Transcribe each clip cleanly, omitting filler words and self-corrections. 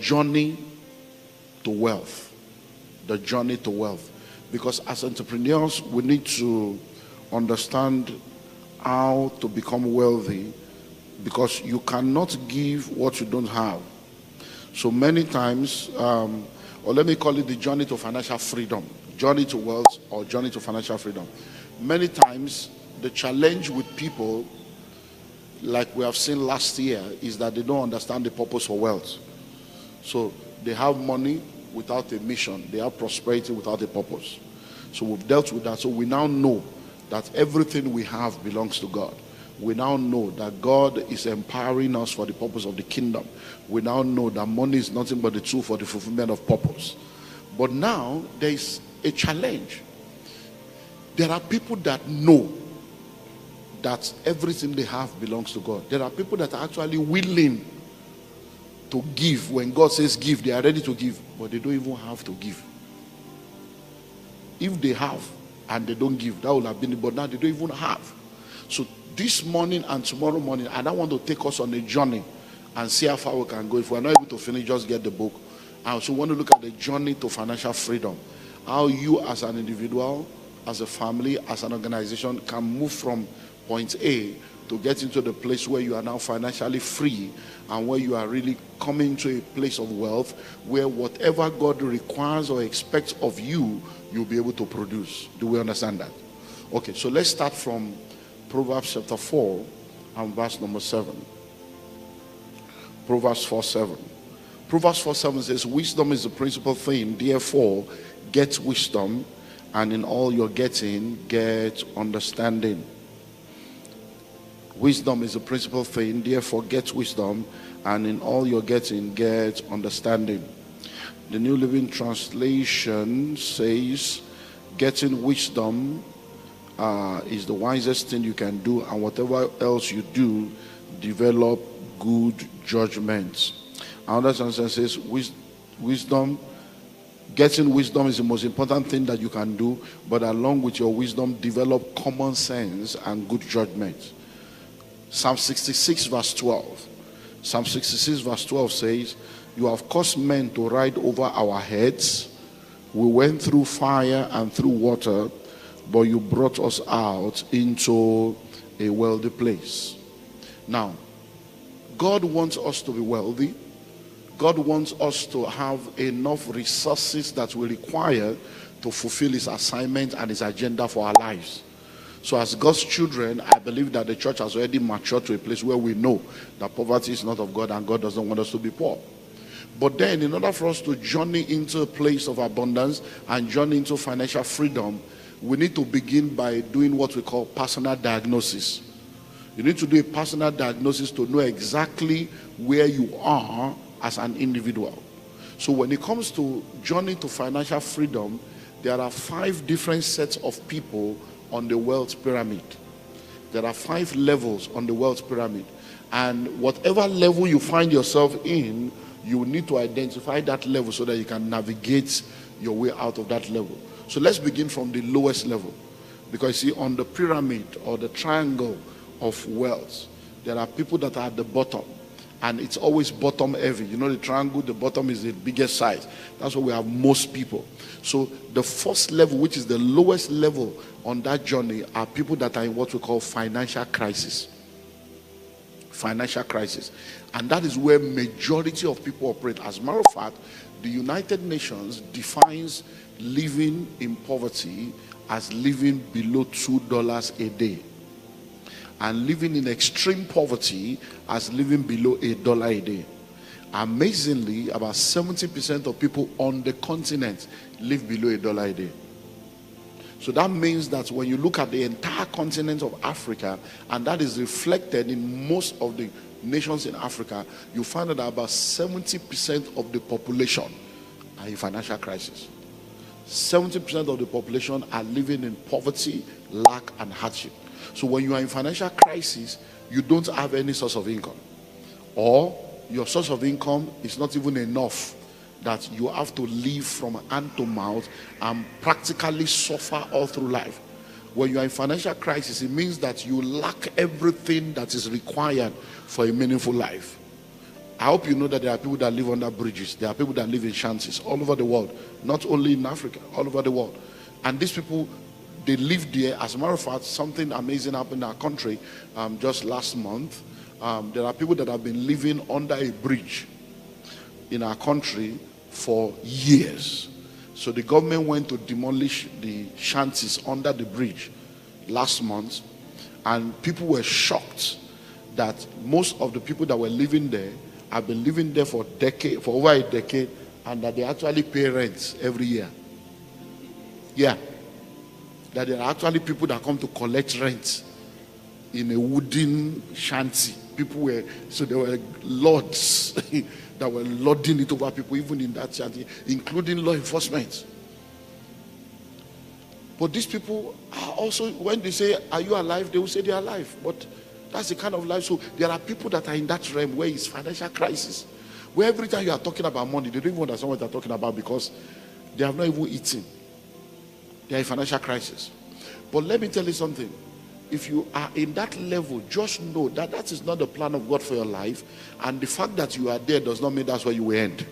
journey to wealth. The journey to wealth. Because as entrepreneurs, we need to understand how to become wealthy, because you cannot give what you don't have. So many times, or let me call it the journey to financial freedom, journey to wealth or journey to financial freedom. Many times, the challenge with people, like we have seen last year, is that they don't understand the purpose for wealth. So they have money without a mission. They have prosperity without a purpose. So we've dealt with that. So we now know that everything we have belongs to God. We now know that God is empowering us for the purpose of the kingdom. We now know that money is nothing but the tool for the fulfillment of purpose. But now there is a challenge. There are people that know that everything they have belongs to God. There are people that are actually willing to give. When God says give, they are ready to give, but they don't even have to give. If they have and they don't give, that would have been it, but now they don't even have. So this morning and tomorrow morning, I don't want to take us on a journey and see how far we can go. If we're not able to finish, just get the book. I also want to look at the journey to financial freedom. How you as an individual, as a family, as an organization can move from point A to get into the place where you are now financially free, and where you are really coming to a place of wealth where whatever God requires or expects of you, you'll be able to produce. Do we understand that? Okay, so let's start from Proverbs chapter 4 and verse number 7. Proverbs 4:7. Proverbs 4:7 says, wisdom is the principal thing, therefore get wisdom, and in all you're getting, get understanding. Wisdom is the principal thing, therefore get wisdom, and in all you're getting, get understanding. The New Living Translation says, getting wisdom is the wisest thing you can do, and whatever else you do, develop good judgments. Another translation says, wisdom, getting wisdom is the most important thing that you can do, but along with your wisdom, develop common sense and good judgment. Psalm 66 verse 12. Psalm 66 verse 12 says, you have caused men to ride over our heads. We went through fire and through water, but you brought us out into a wealthy place. Now, God wants us to be wealthy. God wants us to have enough resources that we require to fulfill his assignment and his agenda for our lives. So as God's children, I believe that the church has already matured to a place where we know that poverty is not of God and God doesn't want us to be poor. But then in order for us to journey into a place of abundance and journey into financial freedom, we need to begin by doing what we call personal diagnosis. You need to do a personal diagnosis to know exactly where you are as an individual. So when it comes to journey to financial freedom, there are 5 different sets of people on the wealth pyramid. There are 5 levels on the wealth pyramid, and whatever level you find yourself in, you need to identify that level so that you can navigate your way out of that level. So let's begin from the lowest level, because see, on the pyramid or the triangle of wealth, there are people that are at the bottom, and it's always bottom heavy. You know, the triangle, the bottom is the biggest size. That's where we have most people. So the first level, which is the lowest level on that journey, are people that are in what we call financial crisis. Financial crisis. And that is where majority of people operate. As a matter of fact, the United Nations defines living in poverty as living below $2 a day, and living in extreme poverty as living below $1 a day. Amazingly, about 70% of people on the continent live below $1 a day. So that means that when you look at the entire continent of Africa, and that is reflected in most of the nations in Africa, you find that about 70% of the population are in financial crisis. 70% of the population are living in poverty, lack, and hardship. So when you are in financial crisis, you don't have any source of income, or your source of income is not even enough, that you have to live from hand to mouth and practically suffer all through life. When you are in financial crisis, it means that you lack everything that is required for a meaningful life. I hope you know that there are people that live under bridges. There are people that live in shanties all over the world, not only in Africa, all over the world. And these people, they live there. As a matter of fact, something amazing happened in our country just last month. There are people that have been living under a bridge in our country for years. So the government went to demolish the shanties under the bridge last month, and people were shocked that most of the people that were living there have been living there for over a decade, and that they actually pay rent every year. Yeah. That there are actually people that come to collect rent in a wooden shanty. So there were lords that were lording it over people, even in that shanty, including law enforcement. But these people are also, when they say, are you alive? They will say they are alive. But that's the kind of life. So there are people that are in that realm where it's financial crisis. Where every time you are talking about money, they don't even understand what they're talking about because they have not even eaten. They are in financial crisis. But let me tell you something. If you are in that level, just know that that is not the plan of God for your life. And the fact that you are there does not mean that's where you will end.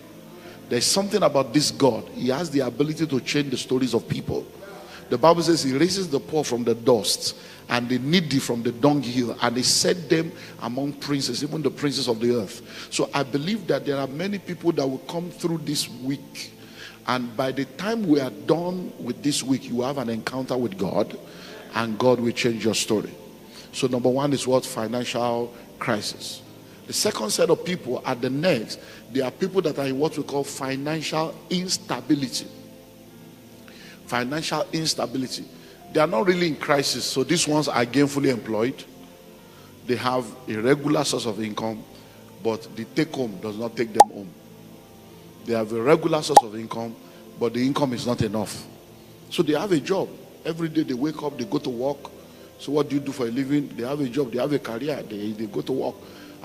There's something about this God. He has the ability to change the stories of people. The Bible says he raises the poor from the dust and the needy from the dunghill, and he set them among princes, even the princes of the earth. So I believe that there are many people that will come through this week, and by the time we are done with this week, you have an encounter with God, and God will change your story. So number one is what? Financial crisis. The second set of people at the next, they are people that are in what we call financial instability. Financial instability. They are not really in crisis, so these ones are gainfully employed. They have a regular source of income, but the take home does not take them home. They have a regular source of income, but the income is not enough. So they have a job. Every day they wake up, they go to work. So what do you do for a living? They have a job, they have a career, they go to work.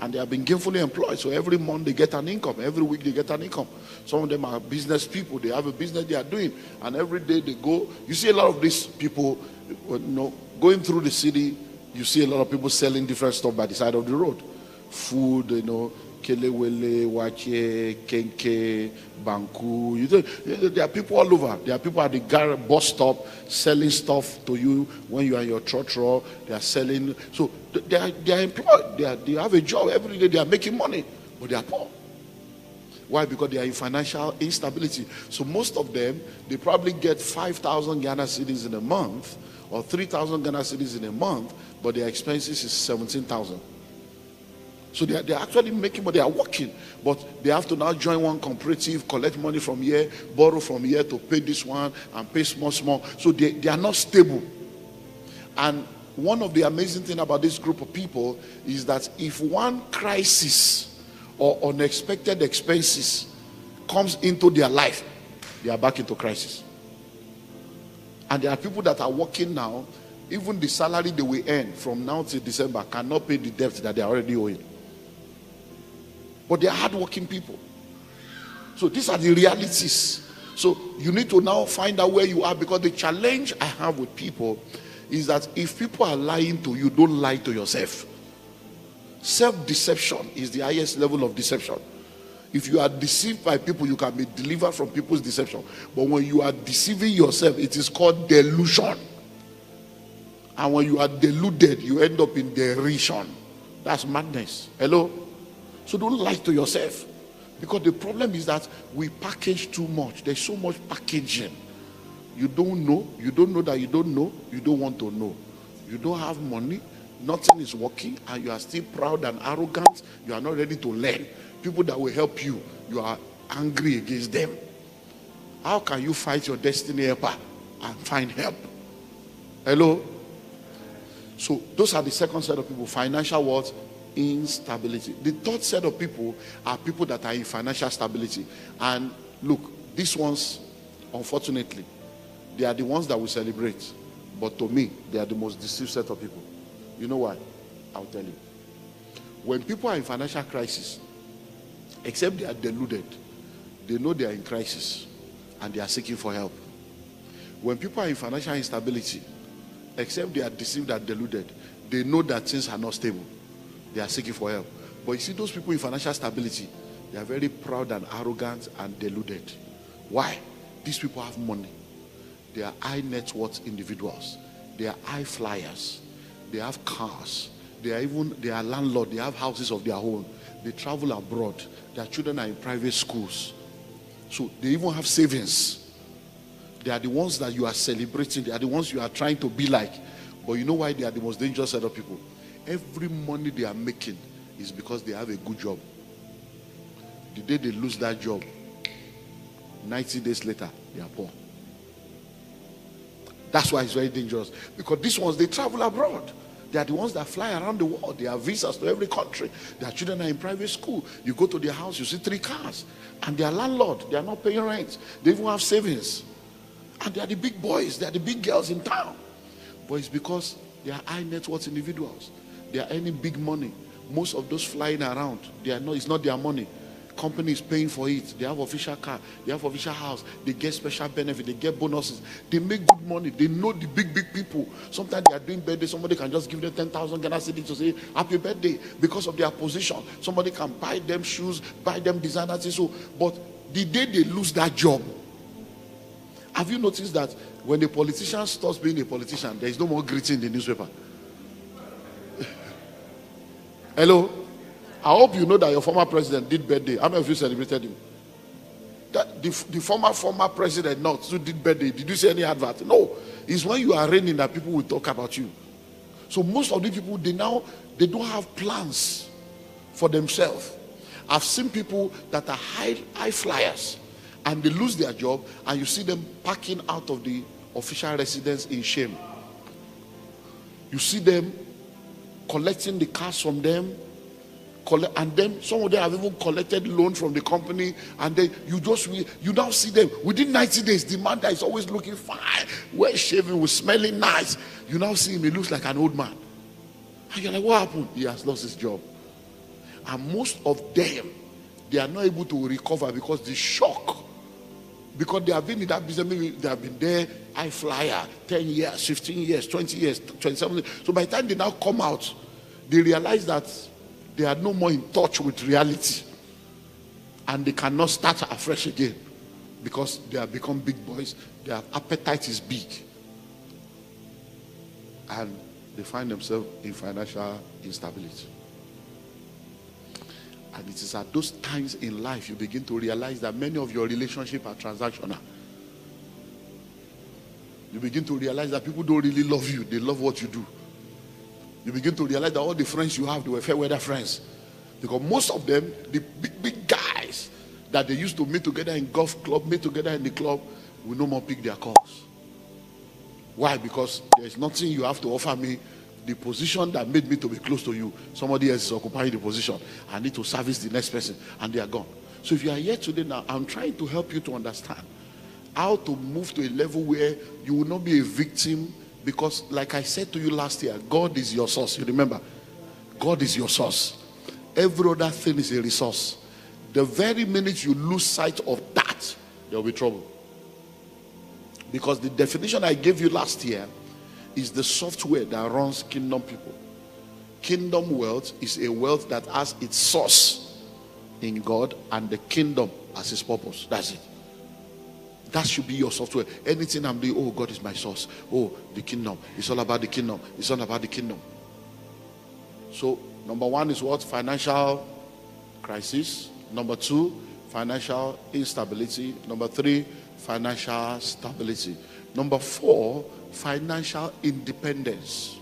And they have been gainfully employed. So every month they get an income. Every week they get an income. Some of them are business people. They have a business they are doing. And every day they go. You see a lot of these people, going through the city. You see a lot of people selling different stuff by the side of the road. Food, kelewele, wache, kenke, banku. There are people all over. There are people at the bus stop selling stuff to you when you are in your trotro. They are selling. So they are employed. They have a job every day. They are making money, but they are poor. Why? Because they are in financial instability. So most of them, they probably get 5,000 Ghana cedis in a month or 3,000 Ghana cedis in a month, but their expenses is 17,000. So they are actually making money, they are working, but they have to now join one cooperative, collect money from here, borrow from here to pay this one and pay small. So they are not stable. And one of the amazing things about this group of people is that if one crisis or unexpected expenses comes into their life, they are back into crisis. And there are people that are working now, even the salary they will earn from now till December cannot pay the debt that they are already owing. But they are hardworking people. So these are the realities. So you need to now find out where you are, because the challenge I have with people is that if people are lying to you, don't lie to yourself. Self-deception is the highest level of deception. If you are deceived by people, you can be delivered from people's deception. But when you are deceiving yourself, it is called delusion. And when you are deluded, you end up in derision. That's madness. Hello? So don't lie to yourself. Because the problem is that we package too much. There's so much packaging. You don't know. You don't know that you don't know. You don't want to know. You don't have money. Nothing is working. And you are still proud and arrogant. You are not ready to learn. People that will help you, you are angry against them. How can you fight your destiny helper and find help? Hello? So those are the second set of people. Financial what? Instability. The third set of people are people that are in financial stability. And look, these ones, unfortunately, they are the ones that we celebrate. But to me, they are the most deceived set of people. You know why? I'll tell you. When people are in financial crisis, except they are deluded, they know they are in crisis and they are seeking for help. When people are in financial instability, except they are deceived and deluded, they know that things are not stable. They are seeking for help. But you see, those people in financial stability, they are very proud and arrogant and deluded. Why? These people have money. They are high net worth individuals. They are high flyers. They have cars. They are landlords. They have houses of their own. They travel abroad. Their children are in private schools. So they even have savings. They are the ones that you are celebrating. They are the ones you are trying to be like. But you know why they are the most dangerous set of people? Every money they are making is because they have a good job. The day they lose that job, 90 days later, they are poor. That's why it's very dangerous. Because these ones, they travel abroad. They are the ones that fly around the world. They have visas to every country. Their children are in private school. You go to their house, you see 3 cars. And they are landlord. They are not paying rent. They even have savings. And they are the big boys. They are the big girls in town. But it's because they are high net worth individuals. They are earning big money. Most of those flying around, it's not their money. Company is paying for it. They have official car. They have official house. They get special benefit. They get bonuses. They make good money. They know the big people. Sometimes they are doing birthday. Somebody can just give them 10,000 Ghana cedis to say happy birthday because of their position. Somebody can buy them shoes, buy them designers. So, but the day they lose that job, have you noticed that when a politician stops being a politician, there is no more greeting in the newspaper? Hello? I hope you know that your former president did birthday. How many of you celebrated him? That the former president not who did birthday. Did you see any advert? No. It's when you are reigning that people will talk about you. So most of the people, they don't have plans for themselves. I've seen people that are high flyers and they lose their job and you see them packing out of the official residence in shame. You see them collecting the cash from them. And then some of them have even collected loan from the company, and then you now see them within 90 days. The man that is always looking fine, well shaven, with smelling nice, you now see him, he looks like an old man, and you're like, what happened? He has lost his job. And most of them, they are not able to recover because the shock, because they have been in that business. Maybe they have been there, high flyer, 10 years, 15 years, 20 years, 27 years. So by the time they now come out, they realize that they are no more in touch with reality, and they cannot start afresh again because they have become big boys. Their appetite is big, and they find themselves in financial instability. And it is at those times in life you begin to realize that many of your relationships are transactional. You begin to realize that people don't really love you, they love what you do. You begin to realize that all the friends you have, they were fair weather friends. Because most of them, the big guys that they used to meet together in golf club, meet together in the club, will no more pick their calls. Why? Because there's nothing you have to offer me. The position that made me to be close to you, somebody else is occupying the position. I need to service the next person, and they are gone. So if you are here today now, I'm trying to help you to understand how to move to a level where you will not be a victim. Because like I said to you last year, God is your source. You remember? God is your source. Every other thing is a resource. The very minute you lose sight of that, there will be trouble. Because the definition I gave you last year is the software that runs kingdom people. Kingdom wealth is a wealth that has its source in God and the kingdom as its purpose. That's it. That should be your software. Anything I'm doing, oh, God is my source. Oh, the kingdom. It's all about the kingdom. It's all about the kingdom. So, number 1 is what? Financial crisis. Number 2, financial instability. Number 3, financial stability. Number 4, financial independence.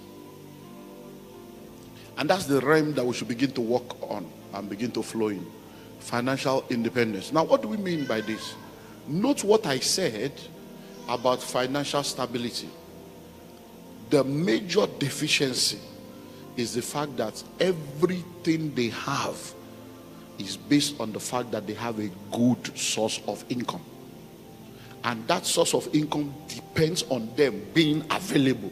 And that's the realm that we should begin to work on and begin to flow in. Financial independence. Now, what do we mean by this? Note what I said about financial stability. The major deficiency is the fact that everything they have is based on the fact that they have a good source of income. And that source of income depends on them being available.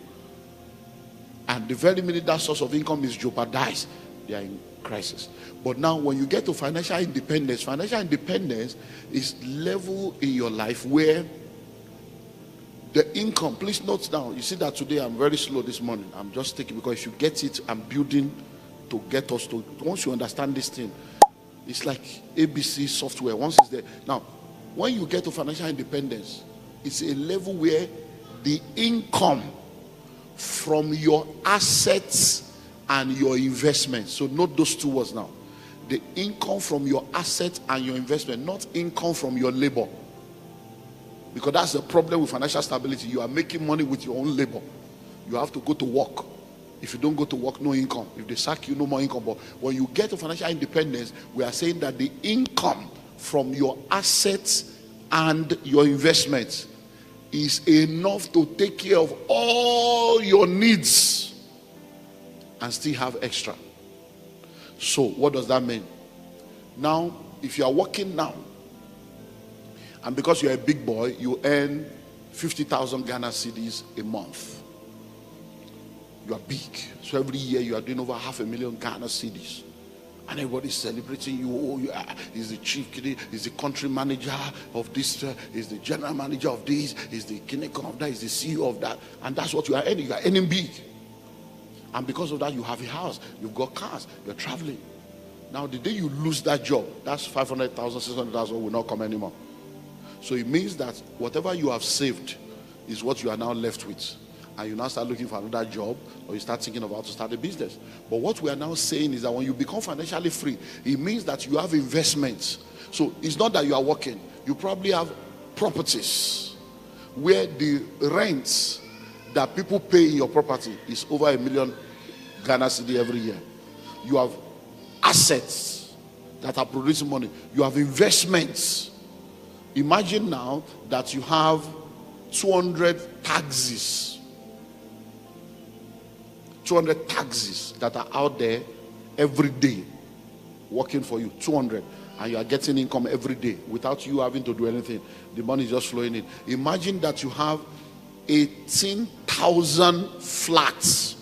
And the very minute that source of income is jeopardized, they are in crisis. But now when you get to financial independence is level in your life where the income, please note down, you see that today I'm very slow this morning. I'm just taking, because if you get it, I'm building to get us to, once you understand this thing, it's like ABC software. Once it's there. Now, when you get to financial independence, it's a level where the income from your assets and your investments. So note those two words now. The income from your assets and your investment, not income from your labor. Because that's the problem with financial stability. You are making money with your own labor. You have to go to work. If you don't go to work, no income. If they sack you, no more income. But when you get to financial independence, we are saying that the income from your assets and your investments is enough to take care of all your needs and still have extra. So what does that mean? Now, if you are working now, and because you're a big boy, you earn 50,000 Ghana cedis a month. You are big. So every year you are doing over 500,000 Ghana cedis. And everybody's celebrating you. Oh, you are, he's the chief, he's the country manager of this, he's the general manager of this, he's the kinecon of that, he's the CEO of that. And that's what you are earning. You are earning big. And because of that, you have a house, you've got cars, you're traveling. Now, the day you lose that job, that's 500,000, 600,000 will not come anymore. So it means that whatever you have saved is what you are now left with. And you now start looking for another job, or you start thinking about to start a business. But what we are now saying is that when you become financially free, it means that you have investments. So it's not that you are working. You probably have properties where the rents that people pay in your property is over 1 million Ghana cedi every year. You have assets that are producing money. You have investments. Imagine now that you have 200 taxis. 200 taxis that are out there every day working for you. 200. And you are getting income every day without you having to do anything. The money is just flowing in. Imagine that you have 18,000 flats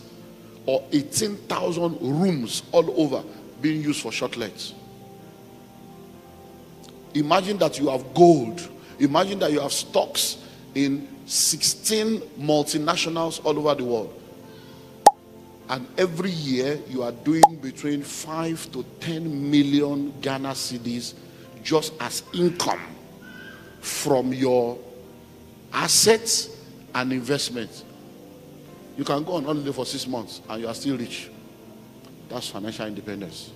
or 18,000 rooms all over being used for short lets. Imagine that you have gold. Imagine that you have stocks in 16 multinationals all over the world. And every year you are doing between 5 to 10 million Ghana cedis just as income from your assets and investments. You can go on holiday for 6 months and you are still rich. That's financial independence.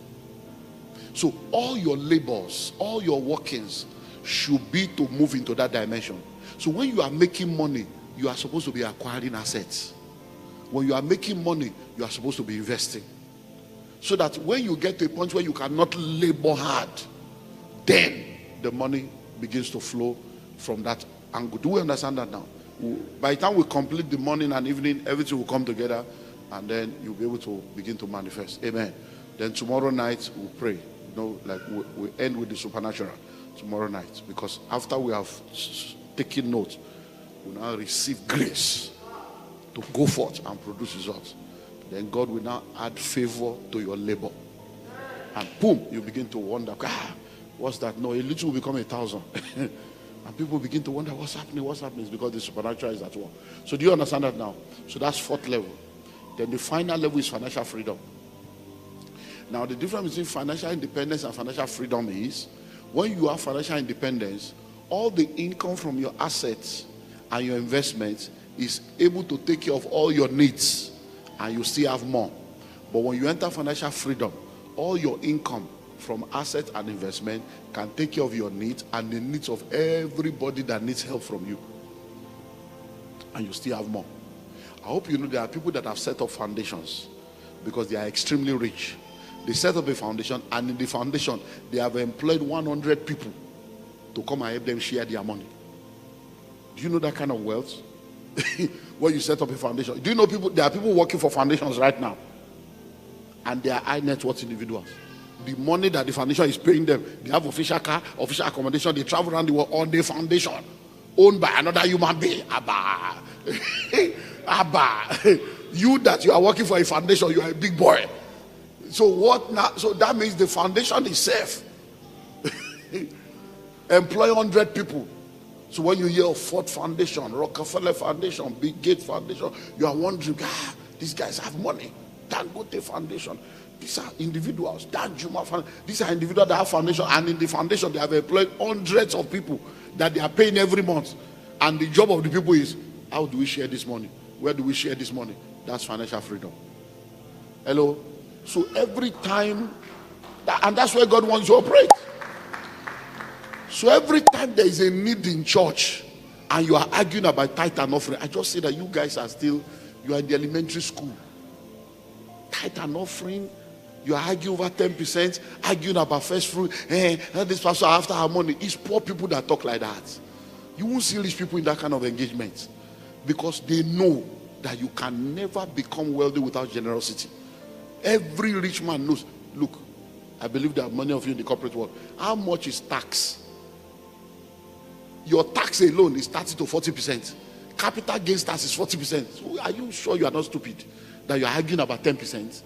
So all your labors, all your workings should be to move into that dimension. So when you are making money, you are supposed to be acquiring assets. When you are making money, you are supposed to be investing. So that when you get to a point where you cannot labor hard, then the money begins to flow from that angle. Do we understand that now? By the time we complete the morning and evening, everything will come together, and then you'll be able to begin to manifest. Amen. Then tomorrow night we'll pray. You know, like we end with the supernatural tomorrow night, because after we have taken note, we now receive grace to go forth and produce results. Then God will now add favor to your labor, and boom, you begin to wonder, what's that? No, a little will become 1,000. And people begin to wonder what's happening. It's because the supernatural is at work. So do you understand that now? So that's 4th level. Then the final level is financial freedom. Now the difference between financial independence and financial freedom is, when you have financial independence, all the income from your assets and your investments is able to take care of all your needs, and you still have more. But when you enter financial freedom, all your income from assets and investment can take care of your needs and the needs of everybody that needs help from you, and you still have more. I hope you know there are people that have set up foundations because they are extremely rich. They set up a foundation, and in the foundation they have employed 100 people to come and help them share their money. Do you know that kind of wealth? When you set up a foundation, do you know there are people working for foundations right now, and they are high net worth individuals. The money that the foundation is paying them, they have official car, official accommodation, they travel around the world on the foundation, owned by another human being. Abba. Abba. You that you are working for a foundation, you are a big boy. So what now? So that means the foundation is safe. Employ 100 people. So when you hear of Ford Foundation, Rockefeller Foundation, Bill Gates Foundation, you are wondering, these guys have money. Dangote Foundation. These are individuals. These are individuals that have foundation, and in the foundation they have employed hundreds of people that they are paying every month. And the job of the people is, how do we share this money? Where do we share this money? That's financial freedom. Hello? So every time, and that's where God wants you to operate. So every time there is a need in church and you are arguing about tithe and offering, I just say that you guys are still, you are in the elementary school. Tithe and offering, you are arguing over 10%, arguing about first fruit. This pastor after our money. It's poor people that talk like that. You won't see rich people in that kind of engagement, because they know that you can never become wealthy without generosity. Every rich man knows. Look, I believe that many of you in the corporate world, how much is tax? Your tax alone is 30 to 40%. Capital gains tax is 40%. So are you sure you are not stupid that you are arguing about 10%?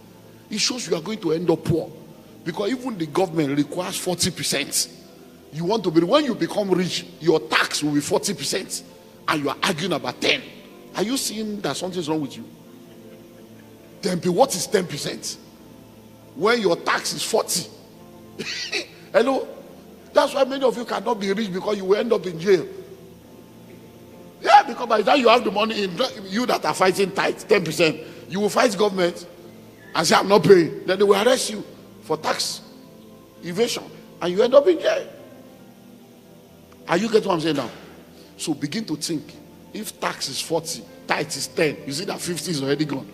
It shows you are going to end up poor, because even the government requires 40%. You want to be, when you become rich, your tax will be 40%, and you are arguing about 10. Are you seeing that something is wrong with you? 10%. What is 10%? When your tax is 40. Hello? That's why many of you cannot be rich, because you will end up in jail. Yeah, because by the time you have the money, you that are fighting tithe 10%, you will fight government and say, I'm not paying. Then they will arrest you for tax evasion, and you end up in jail. Are you getting what I'm saying now? So begin to think. If tax is 40, tithe is 10, you see that 50 is already gone.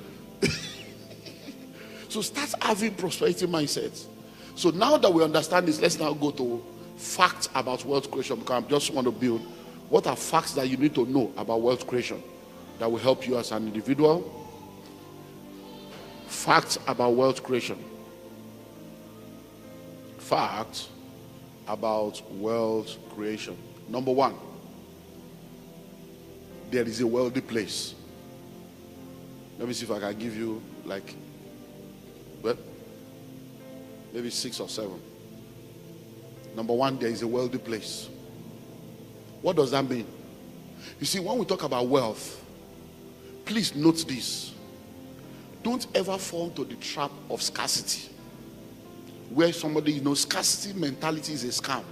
So start having prosperity mindset. So now that we understand this, let's now go to facts about wealth creation, because I just want to build. What are facts that you need to know about wealth creation that will help you as an individual? Facts about wealth creation. Facts about wealth creation. Number one, there is a wealthy place. Let me see if I can give you like, well, maybe 6 or 7. Number one, there is a wealthy place. What does that mean? You see, when we talk about wealth, please note this. Don't ever fall into the trap of scarcity, where somebody, scarcity mentality is a scam.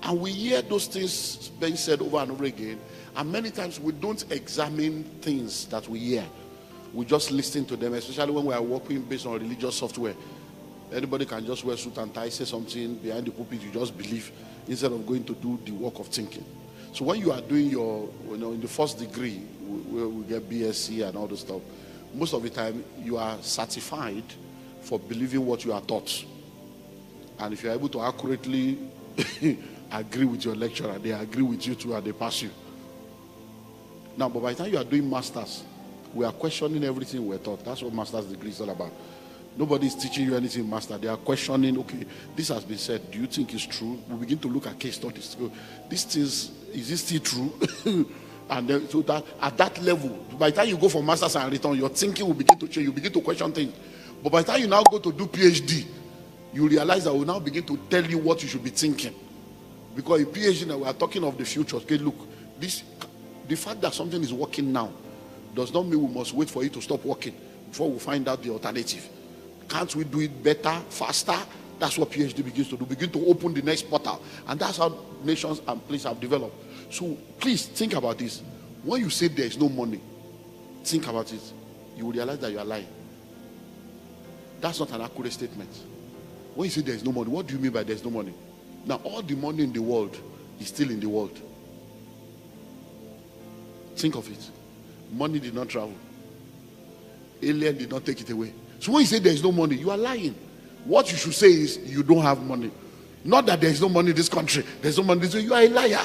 And we hear those things being said over and over again, and many times we don't examine things that we hear. We just listen to them, especially when we are working based on religious software. Anybody can just wear suit and tie, say something behind the pulpit, you just believe, instead of going to do the work of thinking. So when you are doing your, in the first degree, where we get BSc and all this stuff, most of the time you are certified for believing what you are taught. And if you are able to accurately agree with your lecturer, they agree with you too, and they pass you. Now, but by the time you are doing masters, we are questioning everything we're taught. That's what master's degree is all about. Nobody is teaching you anything, master. They are questioning, okay, this has been said. Do you think it's true? We begin to look at case studies. This is this still true? And then, so that at that level, by the time you go for masters and return, your thinking will begin to change. You begin to question things. But by the time you now go to do PhD, you realize that we now begin to tell you what you should be thinking. Because in PhD now we are talking of the future. Okay, look, the fact that something is working now does not mean we must wait for it to stop working before we find out the alternative. Can't we do it better, faster? That's what PhD begins to do. Begin to open the next portal. And that's how nations and places have developed. So please think about this. When you say there is no money, think about it. You will realize that you are lying. That's not an accurate statement. When you say there is no money, what do you mean by there is no money? Now, all the money in the world is still in the world. Think of it. Money did not travel. Alien did not take it away. So when you say there is no money, you are lying. What you should say is you don't have money. Not that there is no money in this country. There's no money in this country. You are a liar.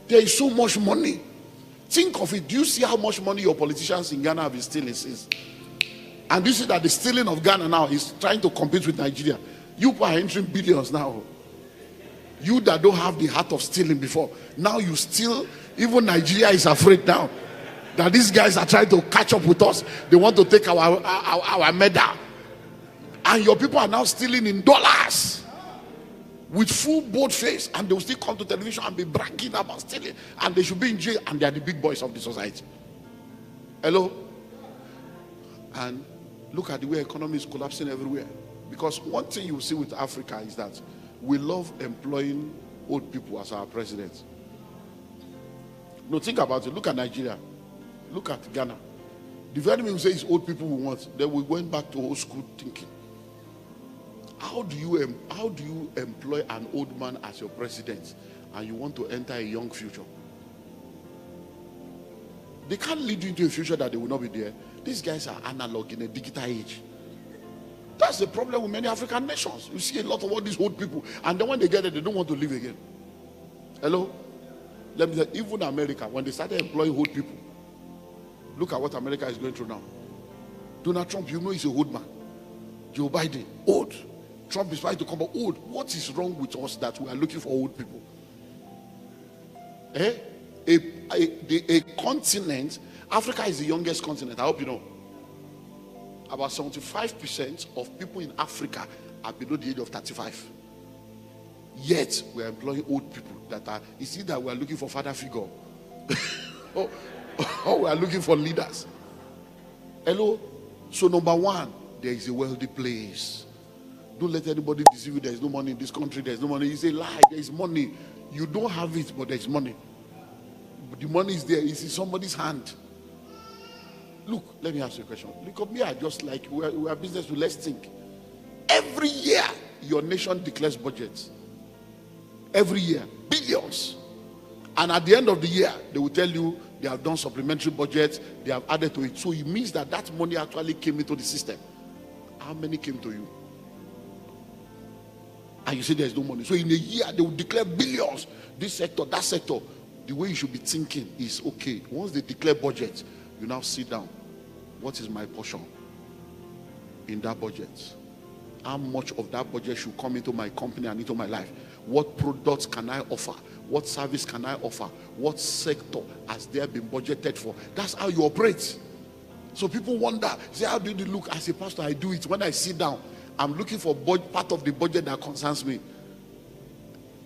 There is so much money. Think of it. Do you see how much money your politicians in Ghana have been stealing since? And do you see that the stealing of Ghana now is trying to compete with Nigeria? You are entering billions now. You that don't have the heart of stealing before, now you steal. Even Nigeria is afraid now that these guys are trying to catch up with us. They want to take our medal. And your people are now stealing in dollars with full bold face, and they will still come to television and be bragging about stealing, and they should be in jail, and they are the big boys of the society. Hello? And Look at the way economy is collapsing everywhere. Because one thing you see with Africa is that we love employing old people as our presidents. No, think about it. Look at Nigeria. Look at Ghana. The very minute we say it's old people we want, then we went back to old school thinking. How do you employ an old man as your president and you want to enter a young future? They can't lead you into a future that they will not be there. These guys are analog in a digital age. That's the problem with many African nations. You see a lot of all these old people, and then when they get there, they don't want to live again. Hello? Let me tell you, even America, when they started employing old people, look at what America is going through now. Donald Trump, you know he's a old man. Joe Biden, old. Trump is trying to come out old. What is wrong with us that we are looking for old people? A continent, Africa is the youngest continent. I hope you know. About 75% of people in Africa are below the age of 35. Yet we are employing old people that are, you see that we are looking for father figure. or we are looking for leaders. Hello? So number one, there is a wealthy place. Don't let anybody deceive you. There is no money in this country. There is no money. It's a lie. There is money. You don't have it, but there is money. But the money is there. It's in somebody's hand. Look, let me ask you a question. Look at me. I just like we are business. Let's think. Every year, your nation declares budgets. Every year, billions. And at the end of the year, they will tell you they have done supplementary budgets. They have added to it. So it means that that money actually came into the system. How many came to you? And you say there's no money. So in a year, they will declare billions. This sector, that sector. The way you should be thinking is, okay, once they declare budget, you now sit down. What is my portion in that budget? How much of that budget should come into my company and into my life? What products can I offer? What service can I offer? What sector has there been budgeted for? That's how you operate. So people wonder, say, how do you look? As a pastor, I do it. When I sit down, I'm looking for part of the budget that concerns me.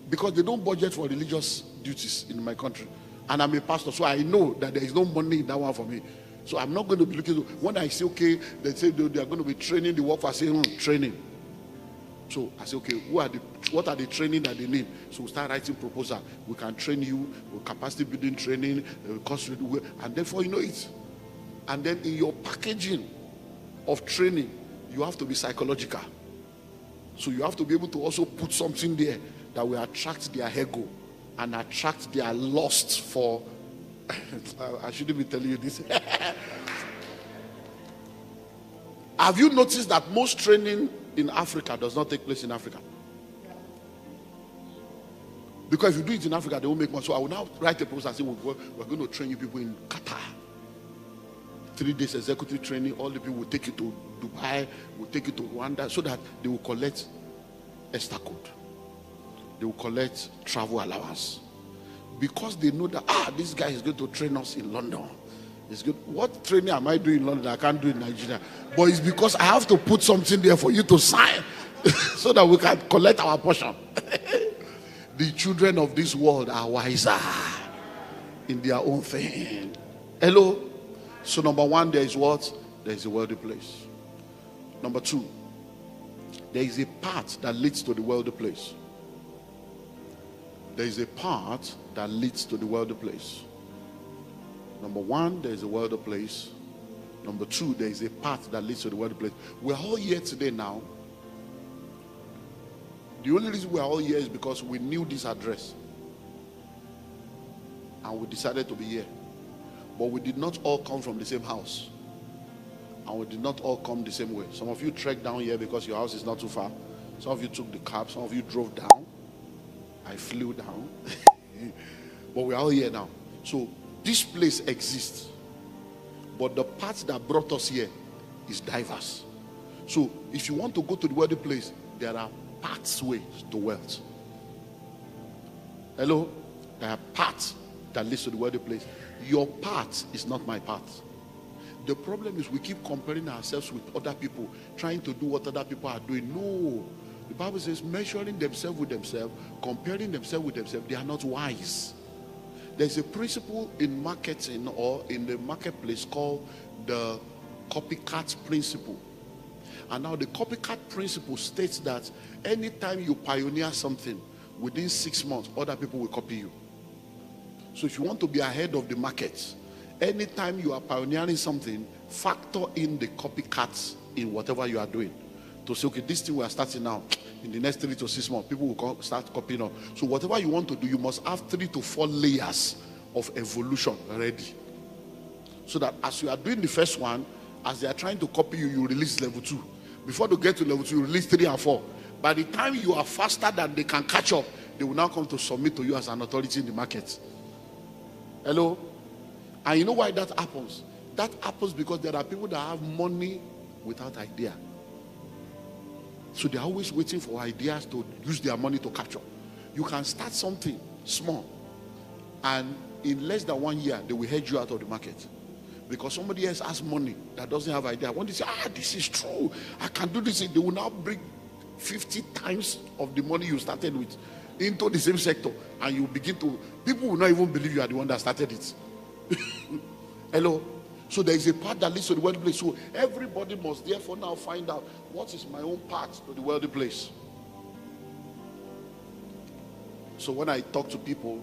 Because they don't budget for religious duties in my country. And I'm a pastor, so I know that there is no money in that one for me. So I'm not going to be looking to, when I say, okay, they say they are going to be training the workforce, I say, training. So I say, okay, what are the training that they need? So we start writing proposal. We can train you, capacity building training, cost, and therefore you know it. And then in your packaging of training, you have to be psychological. So you have to be able to also put something there that will attract their ego and attract their lust for I shouldn't be telling you this. Have you noticed that most training in Africa does not take place in Africa? Because if you do it in Africa, they won't make money. So I will now write a proposal and say, we're going to train you people in Qatar. 3 days executive training. All the people will take you to Dubai, will take you to Rwanda, so that they will collect Esther code. They will collect travel allowance. Because they know that, this guy is going to train us in London. It's good. What training am I doing in London I can't do in Nigeria? But it's because I have to put something there for you to sign so that we can collect our portion. The children of this world are wiser in their own thing. Hello? So number one, there is what? There is a wealthy place. Number two, there is a path that leads to the wealthy place. There is a path that leads to the wealthy place. Number one, there is a wealthy place. Number two, there is a path that leads to the wealthy place. We're all here today now. The only reason we're all here is because we knew this address. And we decided to be here. But we did not all come from the same house. And we did not all come the same way. Some of you trekked down here because your house is not too far. Some of you took the cab. Some of you drove down. I flew down. But we're all here now. So this place exists. But the path that brought us here is diverse. So if you want to go to the wealthy place, there are pathways to wealth. Hello? There are paths that leads to the wealthy place. Your path is not my path. The problem is we keep comparing ourselves with other people, trying to do what other people are doing. No. The Bible says measuring themselves with themselves, comparing themselves with themselves, they are not wise. There's a principle in marketing or in the marketplace called the copycat principle. And now the copycat principle states that anytime you pioneer something, within 6 months, other people will copy you. So if you want to be ahead of the market, anytime you are pioneering something, factor in the copycats in whatever you are doing. To say, okay, this thing we are starting now, in the next 3 to 6 months, people will start copying on. So whatever you want to do, you must have 3 to 4 layers of evolution ready. So that as you are doing the first one, as they are trying to copy you, you release level 2. Before they get to level 2, you release 3 and 4. By the time you are faster than they can catch up, they will now come to submit to you as an authority in the market. Hello? And you know why that happens? That happens because there are people that have money without idea. So they're always waiting for ideas to use their money to capture. You can start something small, and in less than 1 year, they will head you out of the market. Because somebody else has money that doesn't have idea. When they say, this is true, I can do this, they will now bring 50 times of the money you started with into the same sector, and you begin to, people will not even believe you are the one that started it. Hello? So there is a path that leads to the wealthy place. So everybody must therefore now find out, what is my own path to the wealthy place? So when I talk to people,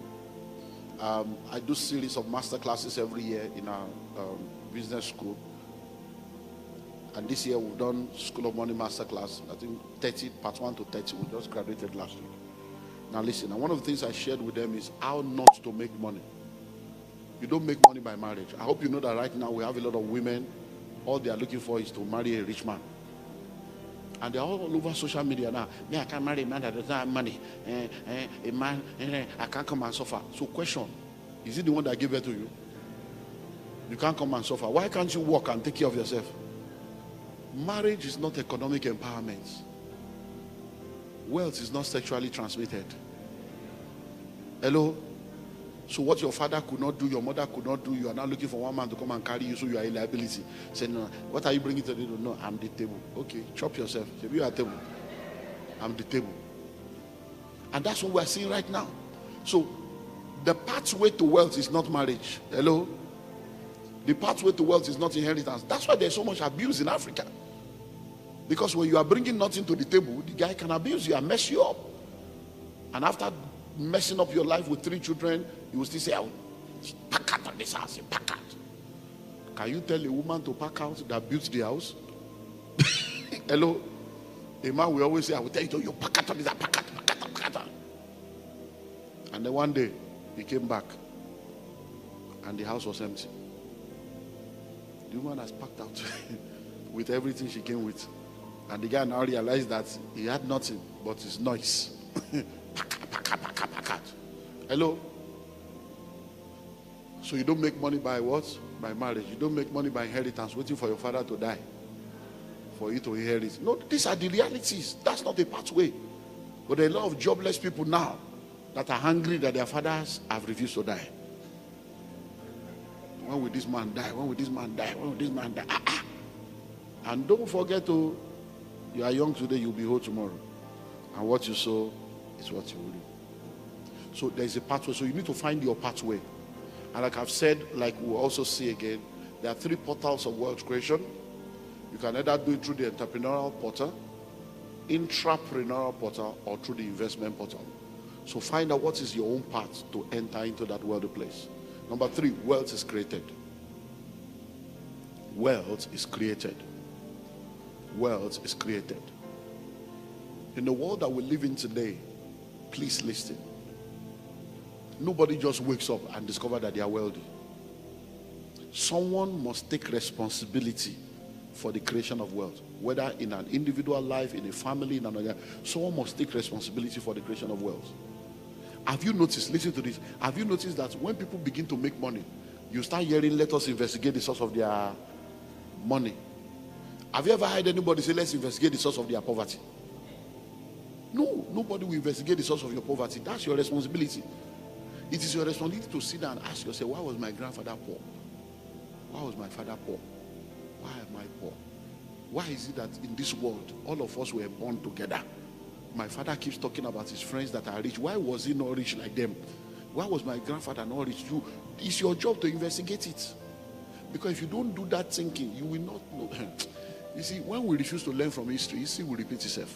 I do series of master classes every year in our business school. And this year we've done School of Money Master Class. I think 30, part 1 to 30. We just graduated last week. Now listen, and one of the things I shared with them is how not to make money. You don't make money by marriage. I hope you know that right now we have a lot of women, all they are looking for is to marry a rich man. And they're all over social media now. Me, I can't marry a man that doesn't have money. A man, I can't come and suffer. So question, is it the one that gave birth to you? You can't come and suffer. Why can't you work and take care of yourself? Marriage is not economic empowerment. Wealth is not sexually transmitted. Hello? So what your father could not do, your mother could not do, you are now looking for one man to come and carry you, so you are a liability. Say, no, what are you bringing to the table? No, I'm the table. Okay, chop yourself. Say, you are table. I'm the table. And that's what we are seeing right now. So the pathway to wealth is not marriage. Hello? The pathway to wealth is not inheritance. That's why there's so much abuse in Africa. Because when you are bringing nothing to the table, the guy can abuse you and mess you up. And after messing up your life with 3 children, you will still say, pack out of this house, pack out. Can you tell a woman to pack out that built the house? Hello? A man will always say, I will tell you to, you pack out of this house, pack out, pack out, pack out. And then one day, he came back, and the house was empty. The woman has packed out with everything she came with. And the guy now realized that he had nothing but his noise. Hello? So you don't make money by what? By marriage. You don't make money by inheritance, waiting for your father to die for you to inherit. No, these are the realities. That's not the pathway. But there are a lot of jobless people now that are hungry that their fathers have refused to die. When will this man die? When will this man die? When will this man die? And don't forget to, you are young today, you'll be old tomorrow. And what you sow is what you will reap. So there is a pathway. So you need to find your pathway. And like I've said, like we'll also see again, there are 3 portals of wealth creation. You can either do it through the entrepreneurial portal, intrapreneurial portal, or through the investment portal. So find out what is your own path to enter into that wealthy place. Number 3, wealth is created. Wealth is created. Wealth is created. In the world that we live in today, please listen. Nobody just wakes up and discovers that they are wealthy. Someone must take responsibility for the creation of wealth. Whether in an individual life, in a family, in another, someone must take responsibility for the creation of wealth. Have you noticed, listen to this, have you noticed that when people begin to make money, you start hearing, let us investigate the source of their money. Have you ever heard anybody say, let's investigate the source of their poverty? No, nobody will investigate the source of your poverty. That's your responsibility. It is your responsibility to sit down and ask yourself, why was my grandfather poor? Why was my father poor? Why am I poor? Why is it that in this world, all of us were born together? My father keeps talking about his friends that are rich. Why was he not rich like them? Why was my grandfather not rich? It's your job to investigate it. Because if you don't do that thinking, you will not know. You see, when we refuse to learn from history, history will repeat itself.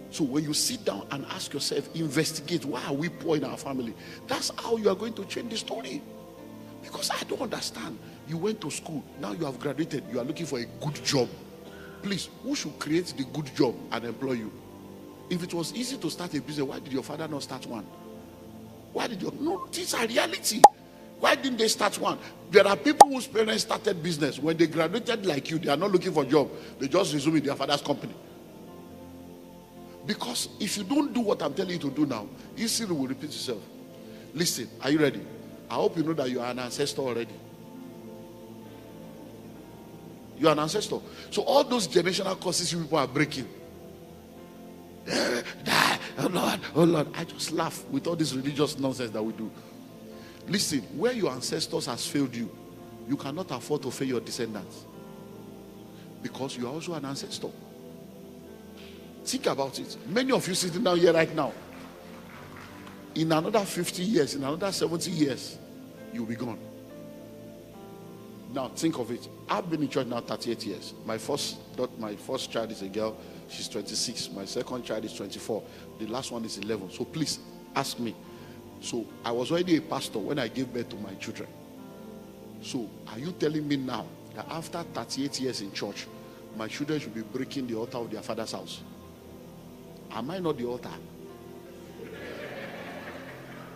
So when you sit down and ask yourself, investigate, why are we poor in our family? That's how you are going to change the story. Because I don't understand. You went to school, now you have graduated, you are looking for a good job. Please, who should create the good job and employ you? If it was easy to start a business, why did your father not start one? Why did you? No, these are reality. Why didn't they start one? There are people whose parents started business. When they graduated like you, they are not looking for a job. They just resume in their father's company. Because if you don't do what I'm telling you to do now, history will repeat itself. Listen, are you ready? I hope you know that you are an ancestor already. You are an ancestor. So all those generational curses you people are breaking. Oh Lord. I just laugh with all this religious nonsense that we do. Listen, where your ancestors has failed you, you cannot afford to fail your descendants. Because you are also an ancestor. Think about it. Many of you sitting down here right now, in another 50 years, in another 70 years, you'll be gone. Now think of it. I've been in church now 38 years. My first child is a girl. She's 26. My second child is 24. The last one is 11. So please ask me. So I was already a pastor when I gave birth to my children. So are you telling me now that after 38 years in church, my children should be breaking the altar of their father's house? Am I not the altar?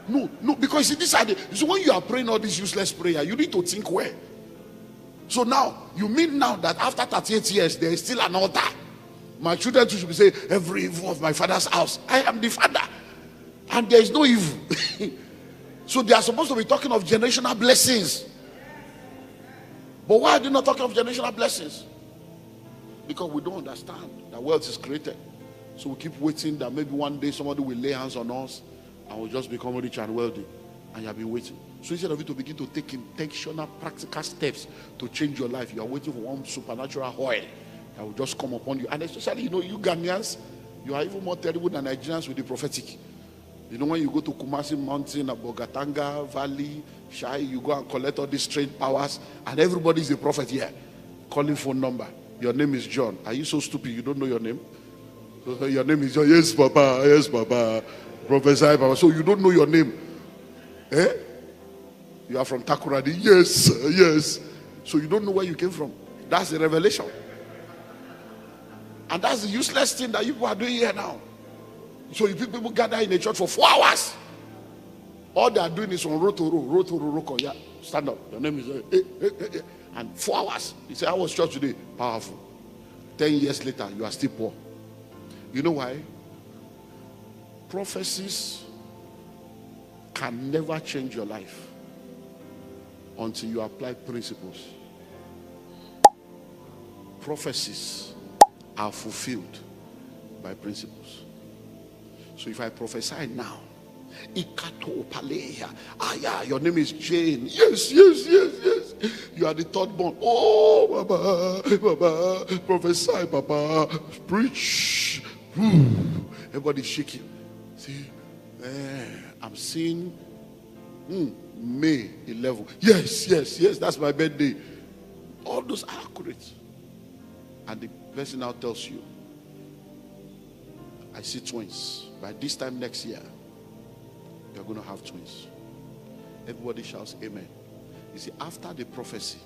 No, because you see, these are so when you are praying all this useless prayer, you need to think well. So now, you mean now that after 38 years, there is still an altar? My children too should be saying, every evil of my father's house. I am the father. And there is no evil. So they are supposed to be talking of generational blessings. But why are they not talking of generational blessings? Because we don't understand that wealth is created. So we keep waiting that maybe one day somebody will lay hands on us and we'll just become rich and wealthy. And you have been waiting. So instead of you to begin to take intentional, practical steps to change your life, you are waiting for one supernatural oil that will just come upon you. And especially, you Ghanaians, you are even more terrible than Nigerians with the prophetic. You know, when you go to Kumasi Mountain, Abogatanga Valley, Shai, you go and collect all these strange powers, and everybody is a prophet here. Calling phone number. Your name is John. Are you so stupid you don't know your name? Your name is John. Yes, Papa. Yes, Papa. Prophesy, Papa. So you don't know your name. Eh? You are from Takoradi. Yes, yes. So you don't know where you came from. That's the revelation. And that's the useless thing that you people are doing here now. So you people gather in a church for 4 hours. All they are doing is on roto. Yeah, stand up. Your name is and 4 hours. You say, I was church today. Powerful. 10 years later, you are still poor. You know why? Prophecies can never change your life until you apply principles. Prophecies are fulfilled by principles. So if I prophesy now, your name is Jane. Yes. You are the third born. Oh, Baba, prophesy, Papa, preach. Everybody's shaking. See, I'm seeing May 11. Yes, that's my birthday. All those are accurate. And the person now tells you, I see twins. By this time next year, you're going to have twins. Everybody shouts amen. You see, after the prophecy,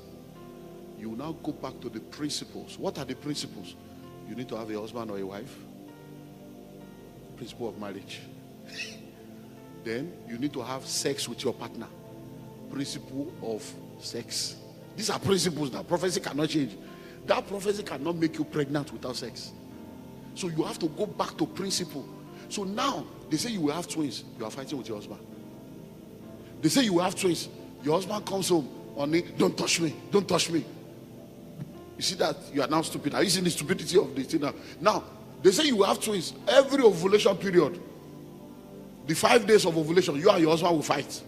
you will now go back to the principles. What are the principles? You need to have a husband or a wife. Principle of marriage. Then you need to have sex with your partner. Principle of sex. These are principles that prophecy cannot change. That prophecy cannot make you pregnant without sex. So you have to go back to principle. So now, they say you will have twins. You are fighting with your husband. They say you will have twins. Your husband comes home. Don't touch me. Don't touch me. You see that? You are now stupid. Are you seeing the stupidity of the thing now? Now, they say you will have twins. Every ovulation period, the 5 days of ovulation, you and your husband will fight.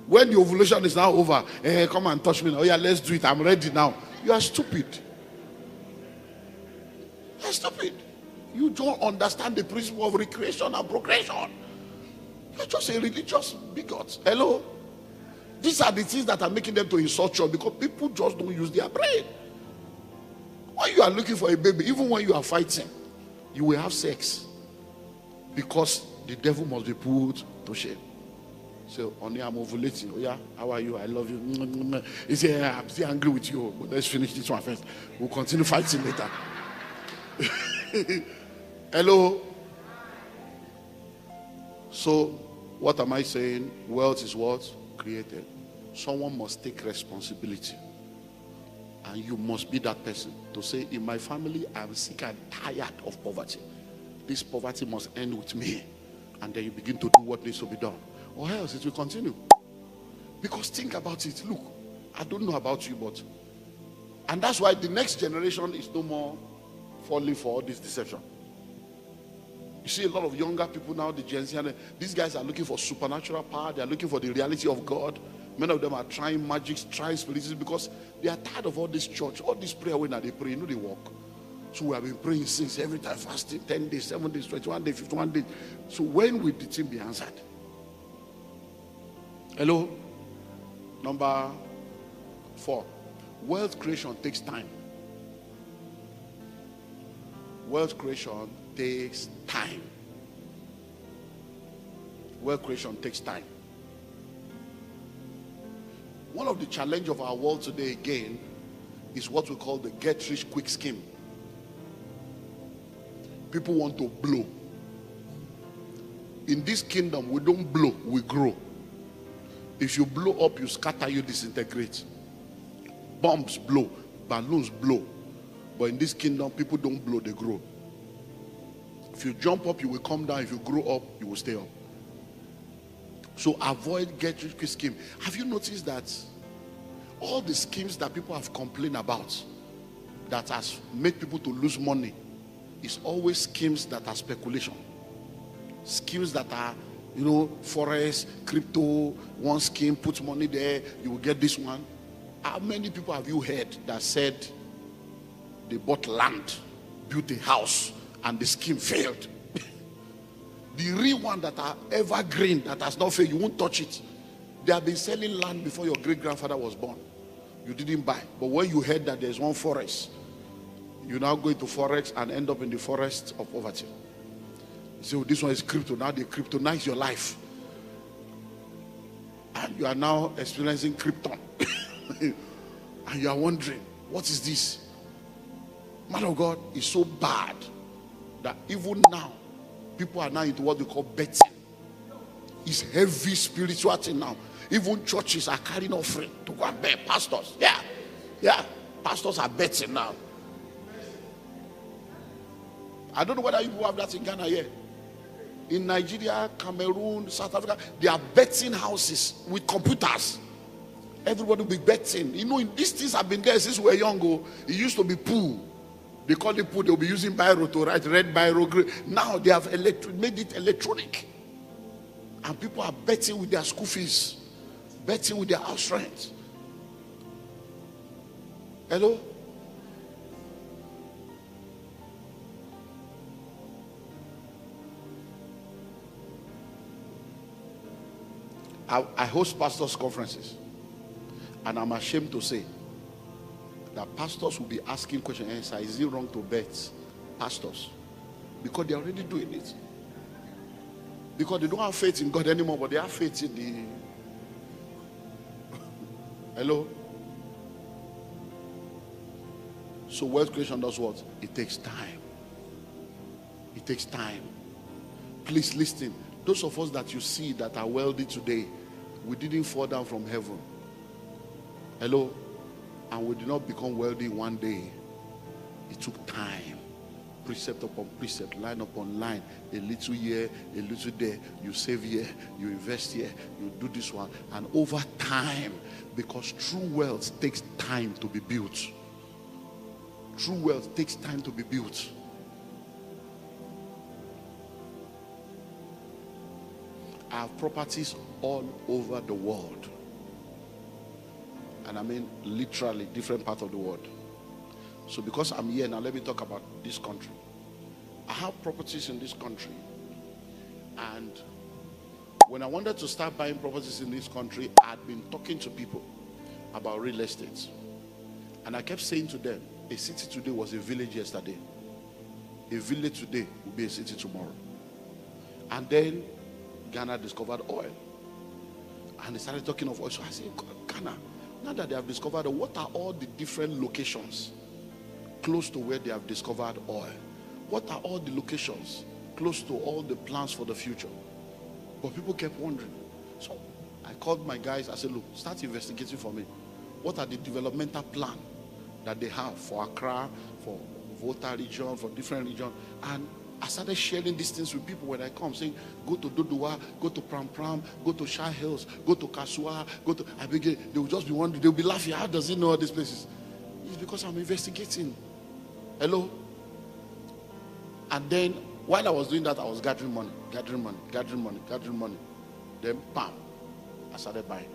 When the ovulation is now over, come and touch me now. Oh yeah, let's do it. I'm ready now. You are stupid. You are stupid. You don't understand the principle of recreation and progression. You're just a religious bigot. Hello? These are the things that are making them to insult you because people just don't use their brain. When you are looking for a baby, even when you are fighting, you will have sex. Because the devil must be put to shame. So, only I'm ovulating. Oh, yeah, how are you? I love you. He said, yeah, I'm still angry with you. But let's finish this one first. We'll continue fighting later. Hello? So, what am I saying? Wealth is what? Created. Someone must take responsibility. And you must be that person to say, in my family, I'm sick and tired of poverty. This poverty must end with me. And then you begin to do what needs to be done. Or else it will continue. Because think about it. Look, I don't know about you, but... And that's why the next generation is no more falling for all this deception. You see a lot of younger people now, the Gen Z, and these guys are looking for supernatural power. They are looking for the reality of God. Many of them are trying magic, trying spiritualism, because they are tired of all this church, all this prayer when they pray. You know they walk. So we have been praying since every time, fasting 10 days, 7 days, 21 days, 51 days. So when will the thing be answered? Hello? Number 4. Wealth creation takes time. Wealth creation takes time. Wealth creation takes time. One of the challenges of our world today again is what we call the get rich quick scheme. People want to blow. In this kingdom, we don't blow, we grow. If you blow up, you scatter, you disintegrate. Bombs blow, balloons blow. But in this kingdom, people don't blow, they grow. If you jump up, you will come down. If you grow up, you will stay up. So avoid get rich quick scheme. Have you noticed that all the schemes that people have complained about that has made people to lose money is always schemes that are speculation. Schemes that are, forex, crypto, one scheme, put money there, you will get this one. How many people have you heard that said they bought land, built a house, and the scheme failed? The real one that are evergreen, that has not failed, you won't touch it. They have been selling land before your great-grandfather was born. You didn't buy. But when you heard that there's one forest, you now go into forex and end up in the forest of poverty. So this one is crypto. Now they kryptonize your life. And you are now experiencing krypton. And you are wondering, what is this? Man of God is so bad that even now, people are now into what they call betting. It's heavy spiritual thing now. Even churches are carrying offering to go and bet. Pastors, yeah. Pastors are betting now. I don't know whether you have that in Ghana here. In Nigeria, Cameroon, South Africa, they are betting houses with computers. Everybody will be betting. These things have been there since we were young. It used to be pool. They call it pool. They'll be using biro to write, red biro, green. Now they have made it electronic. And people are betting with their school fees, betting with their house rent. Hello? I host pastors' conferences, and I'm ashamed to say that pastors will be asking questions. Is it wrong to bet? Pastors, because they're already doing it. Because they don't have faith in God anymore, but they have faith in the... Hello? So wealth creation does what? It takes time. It takes time. Please listen. Those of us that you see that are wealthy today, we didn't fall down from heaven. Hello? And we did not become wealthy one day. It took time. Precept upon precept, line upon line, a little here, a little there. You save here, you invest here, you do this one. And over time, because true wealth takes time to be built. True wealth takes time to be built. I have properties all over the world. And I mean literally different parts of the world. So because I'm here now, let me talk about this country. I have properties in this country. And when I wanted to start buying properties in this country, I had been talking to people about real estate. And I kept saying to them, A city today was a village yesterday. A village today will be a city tomorrow. And then Ghana discovered oil. And they started talking of oil. So I said, Ghana, now that they have discovered oil, what are all the different locations close to where they have discovered oil? What are all the locations close to all the plans for the future? But people kept wondering. So I called my guys. I said, look, start investigating for me. What are the developmental plan that they have for Accra, for Volta region, for different regions? And I started sharing these things with people when I come, saying, go to Dodua, go to Pram Pram, go to Shah Hills, go to Kasua, go to... They will just be wondering, they will be laughing, how does he know all these places? It's because I'm investigating. Hello? And then, while I was doing that, I was gathering money. Then, bam, I started buying.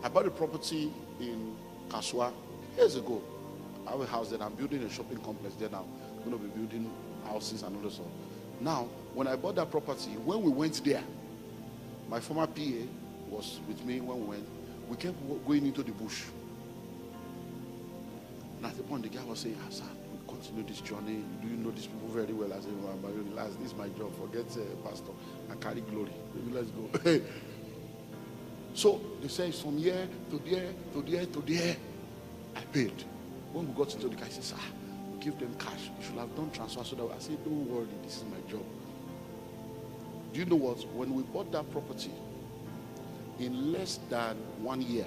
I bought a property in Kasua years ago. I have a house there. I'm building a shopping complex there now. I'm going to be building houses and all that stuff. Now, when I bought that property, when we went there, my former PA was with me when we went. We kept going into the bush. And at the point, the guy was saying, sir, we continue this journey. Do you know these people very well? I said, well, relax, this is my job. Forget pastor and carry glory. Maybe let's go. So they say from here to there, to there, to there. I paid. When we got into the car, I said, sir, give them cash. You should have done transfer. So that I said, don't worry, this is my job. Do you know what? When we bought that property, in less than 1 year,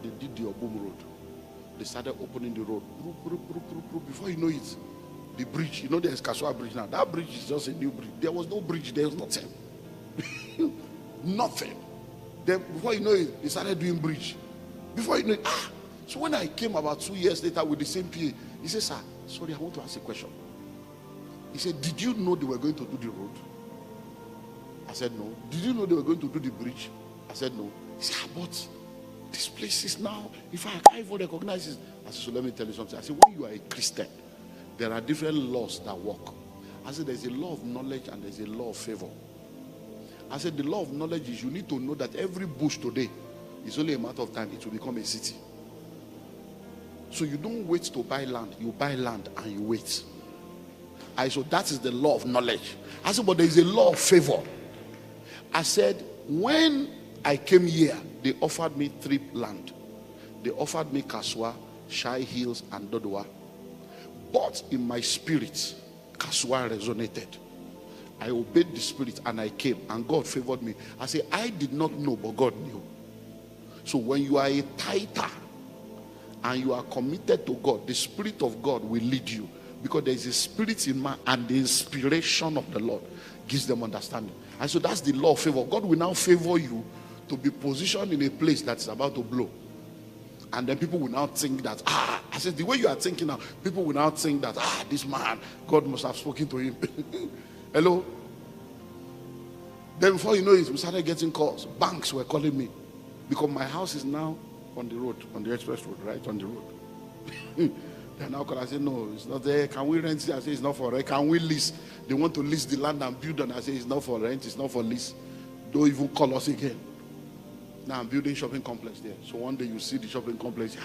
they did the Obum Road. They started opening the road. Before you know it, the bridge, you know there's Kasua Bridge now. That bridge is just a new bridge. There was no bridge, there was nothing. Nothing. Then before you know it, they started doing bridge. Before you know it, so when I came about 2 years later with the same PA, he said, sir, sorry, I want to ask a question. He said, did you know they were going to do the road? I said, no. Did you know they were going to do the bridge? I said, no. He said, but this place is now, if I can't even recognize it. I said, so let me tell you something. I said, when you are a Christian, there are different laws that work. I said, there's a law of knowledge and there's a law of favor. I said, the law of knowledge is you need to know that every bush today is only a matter of time. It will become a city. So you don't wait to buy land. You buy land and you wait. I said, that is the law of knowledge. I said, but there is a law of favor. I said, when I came here, they offered me 3 land. They offered me Kasua, Shai Hills, and Dodua. But in my spirit, Kasua resonated. I obeyed the spirit and I came, and God favored me. I said, I did not know, but God knew. So when you are a tither and you are committed to God, the Spirit of God will lead you, because there is a spirit in man, and the inspiration of the Lord gives them understanding. And so that's the law of favor. God will now favor you to be positioned in a place that's about to blow. And then people will now think that, I said, the way you are thinking now, people will now think that, this man, God must have spoken to him. Hello? Then before you know it, we started getting calls. Banks were calling me, because my house is now on the road, on the express road, right on the road. They're now calling. I said, no, it's not there. Can we rent it? I said, it's not for rent. Can we lease? They want to lease the land and build on. I said, it's not for rent, it's not for lease. Don't even call us again. Now I'm building shopping complex there. So one day you see the shopping complex,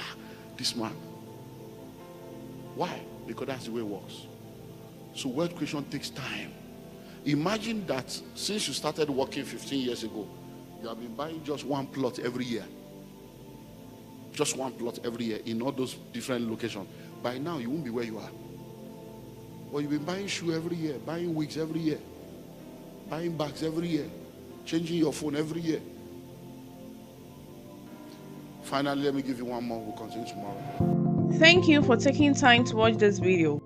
this man. Why? Because that's the way it works. So wealth creation takes time. Imagine that since you started working 15 years ago, you have been buying just 1 plot every year. Just 1 plot every year in all those different locations. By now, you won't be where you are. But you've been buying shoes every year, buying wigs every year, buying bags every year, changing your phone every year. Finally, let me give you one more. We'll continue tomorrow. Thank you for taking time to watch this video.